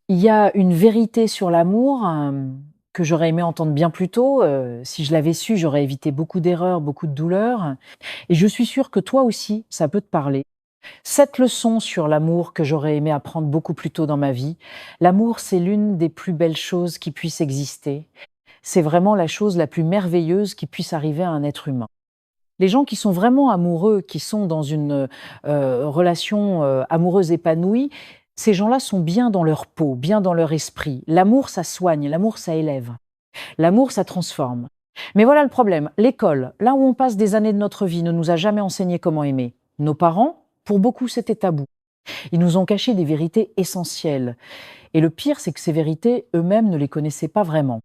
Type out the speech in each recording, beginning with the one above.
Il y a une vérité sur l'amour, que j'aurais aimé entendre bien plus tôt. Si je l'avais su, j'aurais évité beaucoup d'erreurs, beaucoup de douleurs et je suis sûre que toi aussi, ça peut te parler. Cette leçon sur l'amour que j'aurais aimé apprendre beaucoup plus tôt dans ma vie, l'amour, c'est l'une des plus belles choses qui puissent exister. C'est vraiment la chose la plus merveilleuse qui puisse arriver à un être humain. Les gens qui sont vraiment amoureux, qui sont dans une, relation, amoureuse épanouie, ces gens-là sont bien dans leur peau, bien dans leur esprit. L'amour, ça soigne, l'amour, ça élève. L'amour, ça transforme. Mais voilà le problème, l'école, là où on passe des années de notre vie, ne nous a jamais enseigné comment aimer. Nos parents, pour beaucoup, c'était tabou. Ils nous ont caché des vérités essentielles et le pire, c'est que ces vérités, eux-mêmes ne les connaissaient pas vraiment.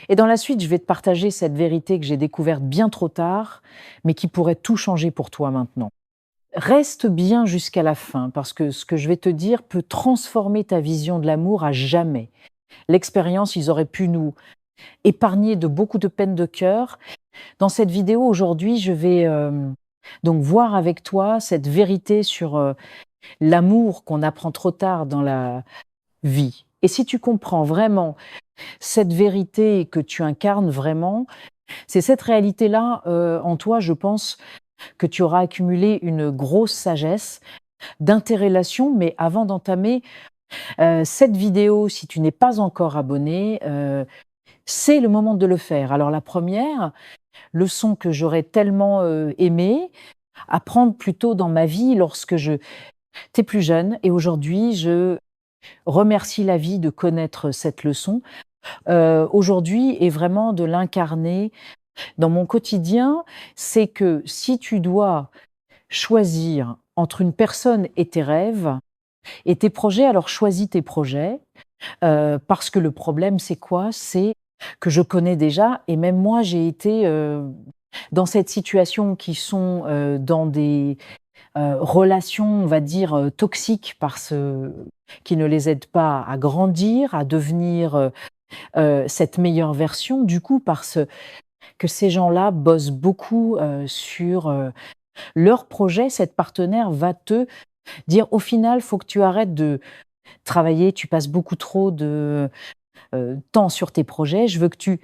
Et dans la suite, je vais te partager cette vérité que j'ai découverte bien trop tard, mais qui pourrait tout changer pour toi maintenant. Reste bien jusqu'à la fin, parce que ce que je vais te dire peut transformer ta vision de l'amour à jamais. L'expérience, ils auraient pu nous épargner de beaucoup de peines de cœur. Dans cette vidéo, aujourd'hui, je vais donc voir avec toi cette vérité sur l'amour qu'on apprend trop tard dans la vie. Et si tu comprends vraiment cette vérité que tu incarnes vraiment, c'est cette réalité-là, en toi, je pense, que tu auras accumulé une grosse sagesse d'interrelation. Mais avant d'entamer cette vidéo, si tu n'es pas encore abonné, c'est le moment de le faire. Alors la première leçon que j'aurais tellement aimé apprendre plus tôt dans ma vie lorsque j'étais plus jeune, et aujourd'hui je remercie la vie de connaître cette leçon, aujourd'hui, et vraiment de l'incarner dans mon quotidien, c'est que si tu dois choisir entre une personne et tes rêves et tes projets, alors choisis tes projets, parce que le problème, c'est quoi? C'est que je connais déjà, et même moi, j'ai été, dans cette situation qui sont, dans des, relations, on va dire, toxiques parce qui ne les aident pas à grandir, à devenir, cette meilleure version. Du coup, parce que ces gens-là bossent beaucoup, sur, leur projet, cette partenaire va te dire: «Au final, faut que tu arrêtes de travailler, tu passes beaucoup trop de, temps sur tes projets. Je veux que tu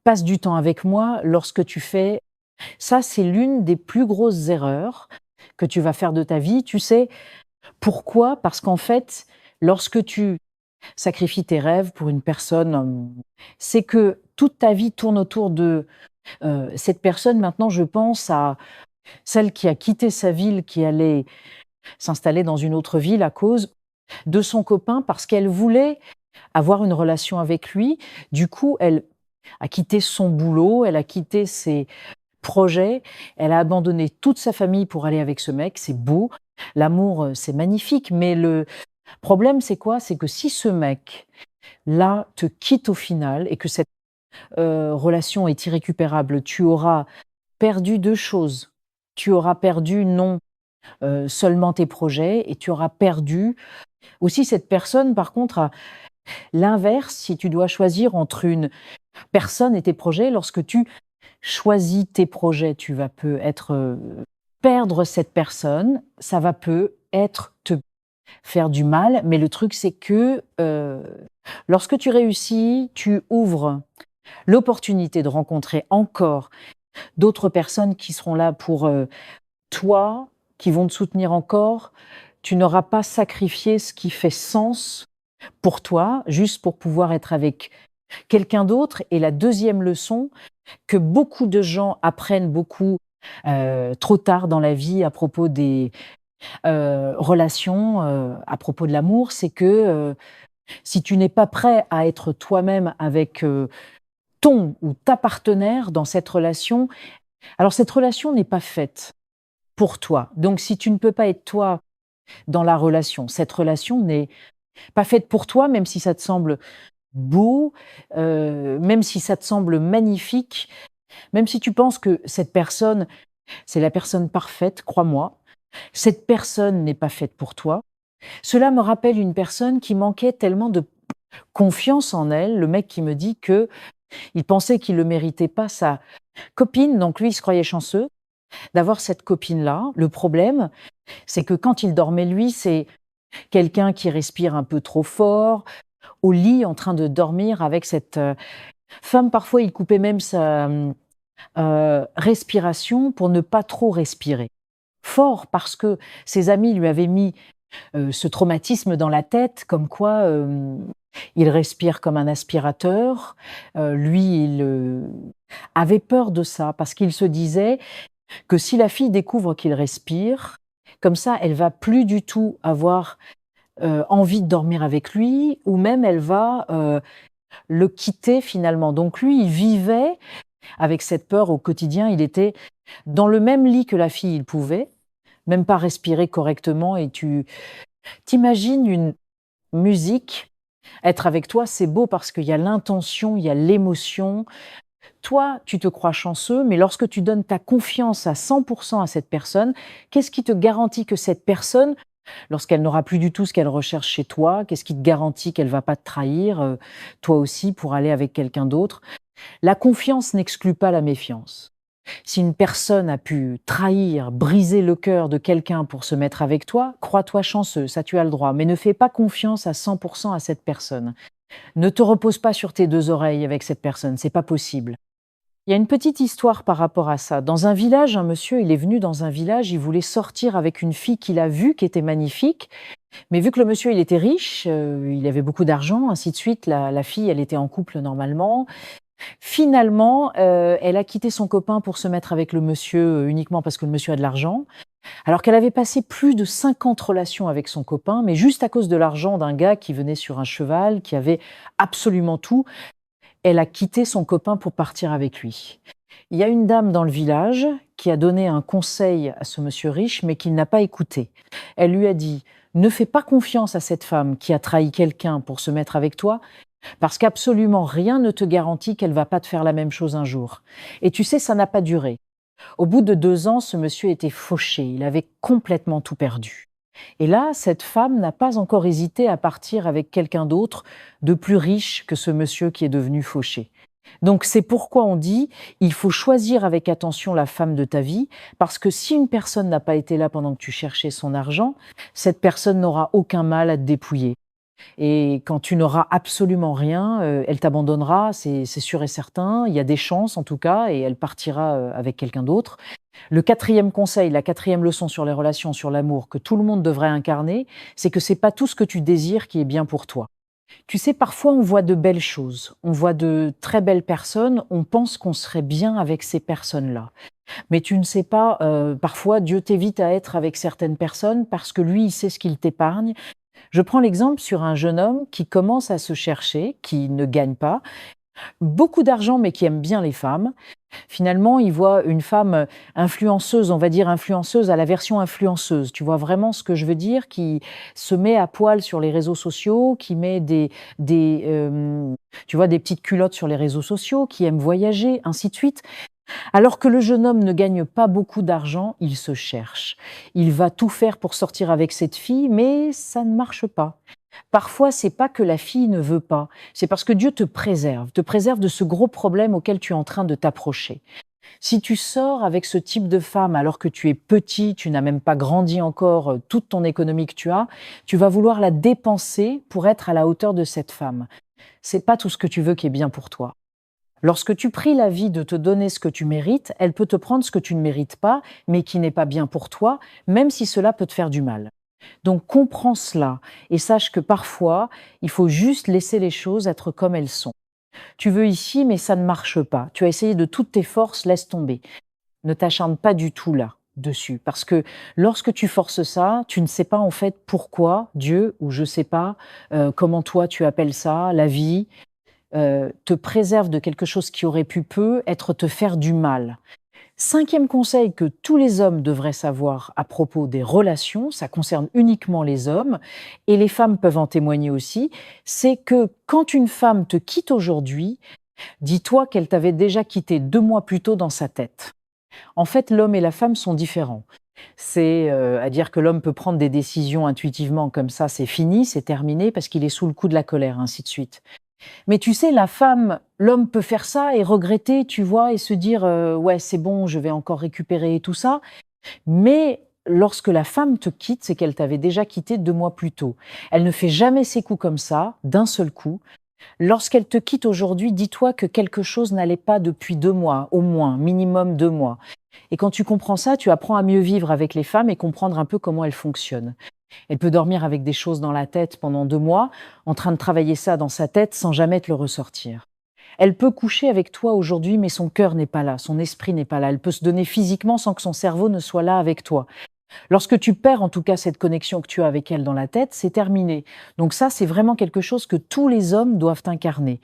passes du temps avec moi lorsque tu fais» ça, c'est l'une des plus grosses erreurs que tu vas faire de ta vie. Tu sais pourquoi? Parce qu'en fait, lorsque tu sacrifies tes rêves pour une personne, c'est que toute ta vie tourne autour de, cette personne. Maintenant, je pense à celle qui a quitté sa ville, qui allait s'installer dans une autre ville à cause de son copain, parce qu'elle voulait avoir une relation avec lui. Du coup, elle a quitté son boulot, elle a quitté ses projets, elle a abandonné toute sa famille pour aller avec ce mec. C'est beau, l'amour, c'est magnifique, mais le problème, c'est quoi? C'est que si ce mec-là te quitte au final et que cette, relation est irrécupérable, tu auras perdu 2 choses. Tu auras perdu non, seulement tes projets, et tu auras perdu aussi cette personne. Par contre, à l'inverse, si tu dois choisir entre une personne et tes projets, lorsque tu choisis tes projets, tu vas peut-être, perdre cette personne, ça va peut-être te faire du mal, mais le truc c'est que, lorsque tu réussis, tu ouvres l'opportunité de rencontrer encore d'autres personnes qui seront là pour, toi, qui vont te soutenir encore. Tu n'auras pas sacrifié ce qui fait sens pour toi, juste pour pouvoir être avec quelqu'un d'autre. Et la deuxième leçon que beaucoup de gens apprennent beaucoup, trop tard dans la vie à propos des, relations, à propos de l'amour, c'est que, si tu n'es pas prêt à être toi-même avec, ton ou ta partenaire dans cette relation, alors cette relation n'est pas faite pour toi. Donc si tu ne peux pas être toi dans la relation, cette relation n'est pas faite pour toi, même si ça te semble beau, même si ça te semble magnifique, même si tu penses que cette personne, c'est la personne parfaite, crois-moi, cette personne n'est pas faite pour toi. Cela me rappelle une personne qui manquait tellement de confiance en elle, le mec qui me dit que il pensait qu'il le méritait pas, sa copine, donc lui, il se croyait chanceux d'avoir cette copine-là. Le problème, c'est que quand il dormait lui, c'est quelqu'un qui respire un peu trop fort, au lit en train de dormir avec cette, femme. Parfois, il coupait même sa, respiration pour ne pas trop respirer. Fort parce que ses amis lui avaient mis, ce traumatisme dans la tête comme quoi, il respire comme un aspirateur. Lui, il, avait peur de ça parce qu'il se disait que si la fille découvre qu'il respire, comme ça, elle va plus du tout avoir, envie de dormir avec lui ou même elle va, le quitter finalement. Donc lui, il vivait avec cette peur au quotidien. Il était dans le même lit que la fille, il pouvait même pas respirer correctement et tu t'imagines une musique, être avec toi, c'est beau parce qu'il y a l'intention, il y a l'émotion. Toi, tu te crois chanceux, mais lorsque tu donnes ta confiance à 100% à cette personne, qu'est-ce qui te garantit que cette personne, lorsqu'elle n'aura plus du tout ce qu'elle recherche chez toi, qu'est-ce qui te garantit qu'elle va pas te trahir, toi aussi, pour aller avec quelqu'un d'autre? La confiance n'exclut pas la méfiance. Si une personne a pu trahir, briser le cœur de quelqu'un pour se mettre avec toi, crois-toi chanceux, ça tu as le droit, mais ne fais pas confiance à 100% à cette personne. Ne te repose pas sur tes deux oreilles avec cette personne, c'est pas possible. Il y a une petite histoire par rapport à ça. Dans un village, un monsieur, il est venu dans un village, il voulait sortir avec une fille qu'il a vue, qui était magnifique, mais vu que le monsieur, il était riche, il avait beaucoup d'argent, ainsi de suite, la fille, elle était en couple normalement. Finalement, elle a quitté son copain pour se mettre avec le monsieur, uniquement parce que le monsieur a de l'argent, alors qu'elle avait passé plus de 50 relations avec son copain, mais juste à cause de l'argent d'un gars qui venait sur un cheval, qui avait absolument tout, elle a quitté son copain pour partir avec lui. Il y a une dame dans le village qui a donné un conseil à ce monsieur riche, mais qu'il n'a pas écouté. Elle lui a dit: «Ne fais pas confiance à cette femme qui a trahi quelqu'un pour se mettre avec toi, parce qu'absolument rien ne te garantit qu'elle va pas te faire la même chose un jour.» Et tu sais, ça n'a pas duré. Au bout de 2 ans, ce monsieur était fauché, il avait complètement tout perdu. Et là, cette femme n'a pas encore hésité à partir avec quelqu'un d'autre, de plus riche que ce monsieur qui est devenu fauché. Donc c'est pourquoi on dit, il faut choisir avec attention la femme de ta vie, parce que si une personne n'a pas été là pendant que tu cherchais son argent, cette personne n'aura aucun mal à te dépouiller. Et quand tu n'auras absolument rien, elle t'abandonnera, c'est sûr et certain. Il y a des chances en tout cas et elle partira, avec quelqu'un d'autre. Le 4e conseil, la 4e leçon sur les relations, sur l'amour que tout le monde devrait incarner, c'est que c'est pas tout ce que tu désires qui est bien pour toi. Tu sais, parfois on voit de belles choses, on voit de très belles personnes, on pense qu'on serait bien avec ces personnes-là. Mais tu ne sais pas, parfois Dieu t'évite à être avec certaines personnes parce que lui, il sait ce qu'il t'épargne. Je prends l'exemple sur un jeune homme qui commence à se chercher, qui ne gagne pas, beaucoup d'argent mais qui aime bien les femmes. Finalement, il voit une femme influenceuse, on va dire influenceuse à la version influenceuse. Tu vois vraiment ce que je veux dire? Qui se met à poil sur les réseaux sociaux, qui met tu vois, des petites culottes sur les réseaux sociaux, qui aime voyager, ainsi de suite. Alors que le jeune homme ne gagne pas beaucoup d'argent, il se cherche. Il va tout faire pour sortir avec cette fille, mais ça ne marche pas. Parfois, c'est pas que la fille ne veut pas, c'est parce que Dieu te préserve de ce gros problème auquel tu es en train de t'approcher. Si tu sors avec ce type de femme alors que tu es petit, tu n'as même pas grandi encore toute ton économie que tu vas vouloir la dépenser pour être à la hauteur de cette femme. C'est pas tout ce que tu veux qui est bien pour toi. Lorsque tu pries la vie de te donner ce que tu mérites, elle peut te prendre ce que tu ne mérites pas, mais qui n'est pas bien pour toi, même si cela peut te faire du mal. Donc comprends cela et sache que parfois, il faut juste laisser les choses être comme elles sont. Tu veux ici, mais ça ne marche pas. Tu as essayé de toutes tes forces, laisse tomber. Ne t'acharne pas du tout là dessus, parce que lorsque tu forces ça, tu ne sais pas en fait pourquoi Dieu, ou je sais pas comment toi tu appelles ça, la vie, te préserve de quelque chose qui aurait pu peu être te faire du mal. 5e conseil que tous les hommes devraient savoir à propos des relations, ça concerne uniquement les hommes, et les femmes peuvent en témoigner aussi, c'est que quand une femme te quitte aujourd'hui, dis-toi qu'elle t'avait déjà quitté 2 mois plus tôt dans sa tête. En fait, l'homme et la femme sont différents. C'est à dire que l'homme peut prendre des décisions intuitivement comme ça, c'est fini, c'est terminé, parce qu'il est sous le coup de la colère, ainsi de suite. Mais tu sais, la femme, l'homme peut faire ça et regretter, tu vois, et se dire ouais, c'est bon, je vais encore récupérer tout ça. Mais Lorsque la femme te quitte, c'est qu'elle t'avait déjà quitté 2 mois plus tôt. Elle ne fait jamais ses coups comme ça, d'un seul coup. Lorsqu'elle te quitte aujourd'hui, dis-toi que quelque chose n'allait pas depuis 2 mois, au moins, minimum 2 mois. Et quand tu comprends ça, tu apprends à mieux vivre avec les femmes et comprendre un peu comment elles fonctionnent. Elle peut dormir avec des choses dans la tête pendant 2 mois, en train de travailler ça dans sa tête sans jamais te le ressortir. Elle peut coucher avec toi aujourd'hui, mais son cœur n'est pas là, son esprit n'est pas là. Elle peut se donner physiquement sans que son cerveau ne soit là avec toi. Lorsque tu perds en tout cas cette connexion que tu as avec elle dans la tête, c'est terminé. Donc ça, c'est vraiment quelque chose que tous les hommes doivent incarner.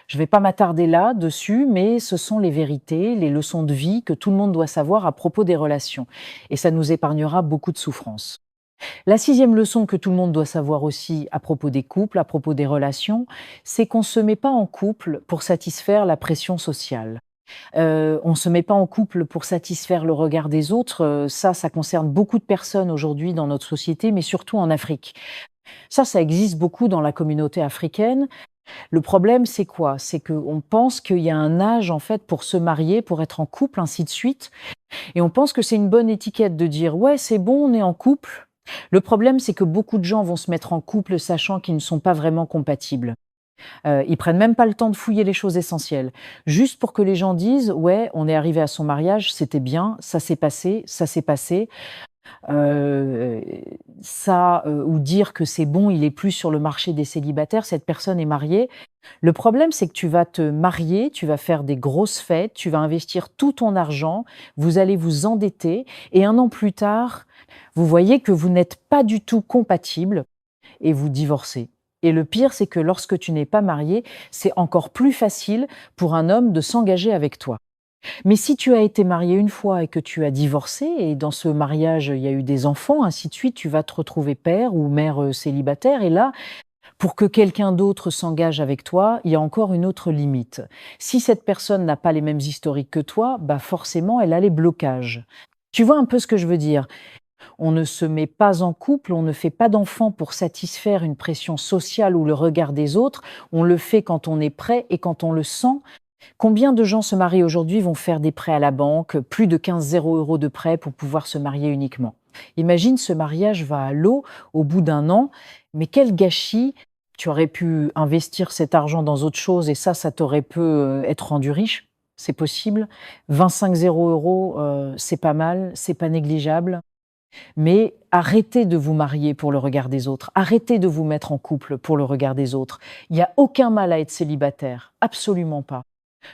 Je ne vais pas m'attarder là dessus, mais ce sont les vérités, les leçons de vie que tout le monde doit savoir à propos des relations. Et ça nous épargnera beaucoup de souffrances. La 6e leçon que tout le monde doit savoir aussi à propos des couples, à propos des relations, c'est qu'on ne se met pas en couple pour satisfaire la pression sociale. On ne se met pas en couple pour satisfaire le regard des autres. Ça concerne beaucoup de personnes aujourd'hui dans notre société, mais surtout en Afrique. Ça existe beaucoup dans la communauté africaine. Le problème, c'est quoi? C'est qu'on pense qu'il y a un âge, en fait, pour se marier, pour être en couple, ainsi de suite. Et on pense que c'est une bonne étiquette de dire: «Ouais, c'est bon, on est en couple». Le problème, c'est que beaucoup de gens vont se mettre en couple sachant qu'ils ne sont pas vraiment compatibles. Ils prennent même pas le temps de fouiller les choses essentielles. Juste pour que les gens disent: «Ouais, on est arrivé à son mariage, c'était bien, ça s'est passé, ça s'est passé». Heu, ou dire que c'est bon, il est plus sur le marché des célibataires, cette personne est mariée. Le problème, c'est que tu vas te marier, tu vas faire des grosses fêtes, tu vas investir tout ton argent, vous allez vous endetter et 1 an plus tard, vous voyez que vous n'êtes pas du tout compatibles et vous divorcez. Et le pire, c'est que lorsque tu n'es pas marié, c'est encore plus facile pour un homme de s'engager avec toi. Mais si tu as été marié une fois et que tu as divorcé et dans ce mariage, il y a eu des enfants, ainsi de suite, tu vas te retrouver père ou mère, célibataire et là, pour que quelqu'un d'autre s'engage avec toi, il y a encore une autre limite. Si cette personne n'a pas les mêmes historiques que toi, bah forcément, elle a les blocages. Tu vois un peu ce que je veux dire? On ne se met pas en couple, on ne fait pas d'enfant pour satisfaire une pression sociale ou le regard des autres, on le fait quand on est prêt et quand on le sent. Combien de gens se marient aujourd'hui vont faire des prêts à la banque, plus de 15 000 € de prêts pour pouvoir se marier uniquement? Imagine, ce mariage va à l'eau au bout d'1 an, mais quel gâchis! Tu aurais pu investir cet argent dans autre chose et ça t'aurait pu, être rendu riche, c'est possible. 25 000 €, c'est pas mal, c'est pas négligeable. Mais arrêtez de vous marier pour le regard des autres, arrêtez de vous mettre en couple pour le regard des autres. Il n'y a aucun mal à être célibataire, absolument pas.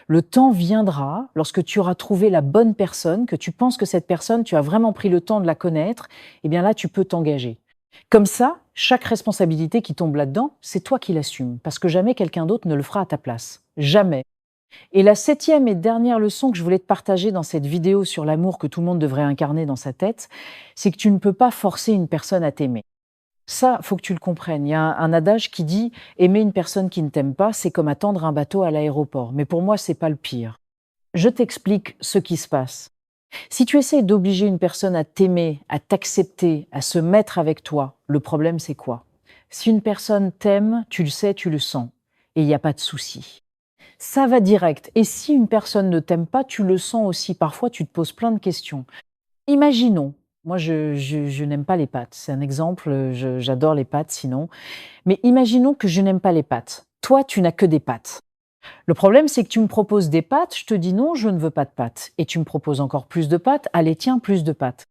Le temps viendra lorsque tu auras trouvé la bonne personne, que tu penses que cette personne, tu as vraiment pris le temps de la connaître, et bien là, tu peux t'engager. Comme ça, chaque responsabilité qui tombe là-dedans, c'est toi qui l'assumes, parce que jamais quelqu'un d'autre ne le fera à ta place. Jamais. Et la 7e et dernière leçon que je voulais te partager dans cette vidéo sur l'amour que tout le monde devrait incarner dans sa tête, c'est que tu ne peux pas forcer une personne à t'aimer. Ça, faut que tu le comprennes. Il y a un adage qui dit: «Aimer une personne qui ne t'aime pas, c'est comme attendre un bateau à l'aéroport». Mais pour moi, c'est pas le pire. Je t'explique ce qui se passe. Si tu essaies d'obliger une personne à t'aimer, à t'accepter, à se mettre avec toi, le problème, c'est quoi? Si une personne t'aime, tu le sais, tu le sens, et il n'y a pas de souci. Ça va direct. Et si une personne ne t'aime pas, tu le sens aussi. Parfois, tu te poses plein de questions. Imaginons, moi je n'aime pas les pâtes, c'est un exemple, j'adore les pâtes sinon, mais imaginons que je n'aime pas les pâtes. Toi, tu n'as que des pâtes. Le problème, c'est que tu me proposes des pâtes, je te dis: «Non, je ne veux pas de pâtes» et tu me proposes encore plus de pâtes. «Allez, tiens, plus de pâtes».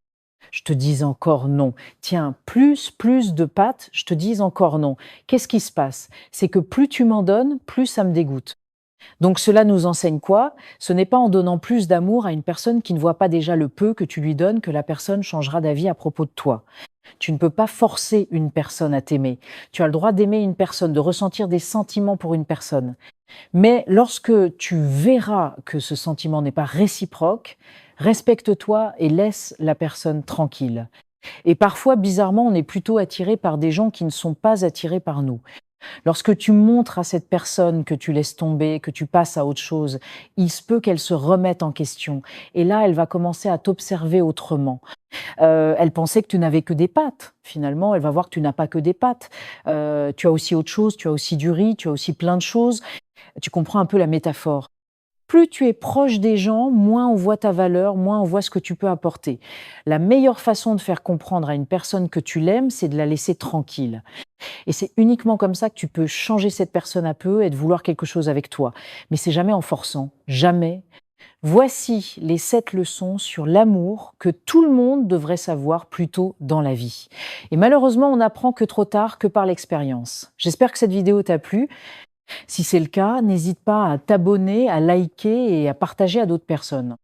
Je te dis encore non. «Tiens, plus de pâtes», je te dis encore non. Qu'est-ce qui se passe? C'est que plus tu m'en donnes, plus ça me dégoûte. Donc cela nous enseigne quoi? Ce n'est pas en donnant plus d'amour à une personne qui ne voit pas déjà le peu que tu lui donnes que la personne changera d'avis à propos de toi. Tu ne peux pas forcer une personne à t'aimer. Tu as le droit d'aimer une personne, de ressentir des sentiments pour une personne. Mais lorsque tu verras que ce sentiment n'est pas réciproque, respecte-toi et laisse la personne tranquille. Et parfois, bizarrement, on est plutôt attiré par des gens qui ne sont pas attirés par nous. Lorsque tu montres à cette personne que tu laisses tomber, que tu passes à autre chose, il se peut qu'elle se remette en question. Et là, elle va commencer à t'observer autrement. Elle pensait que tu n'avais que des pâtes. Finalement, elle va voir que tu n'as pas que des pâtes. Tu as aussi autre chose, tu as aussi du riz, tu as aussi plein de choses. Tu comprends un peu la métaphore. Plus tu es proche des gens, moins on voit ta valeur, moins on voit ce que tu peux apporter. La meilleure façon de faire comprendre à une personne que tu l'aimes, c'est de la laisser tranquille. Et c'est uniquement comme ça que tu peux changer cette personne à peu et de vouloir quelque chose avec toi. Mais c'est jamais en forçant, jamais. Voici les 7 leçons sur l'amour que tout le monde devrait savoir plus tôt dans la vie. Et malheureusement, on n'apprend que trop tard, que par l'expérience. J'espère que cette vidéo t'a plu. Si c'est le cas, n'hésite pas à t'abonner, à liker et à partager à d'autres personnes.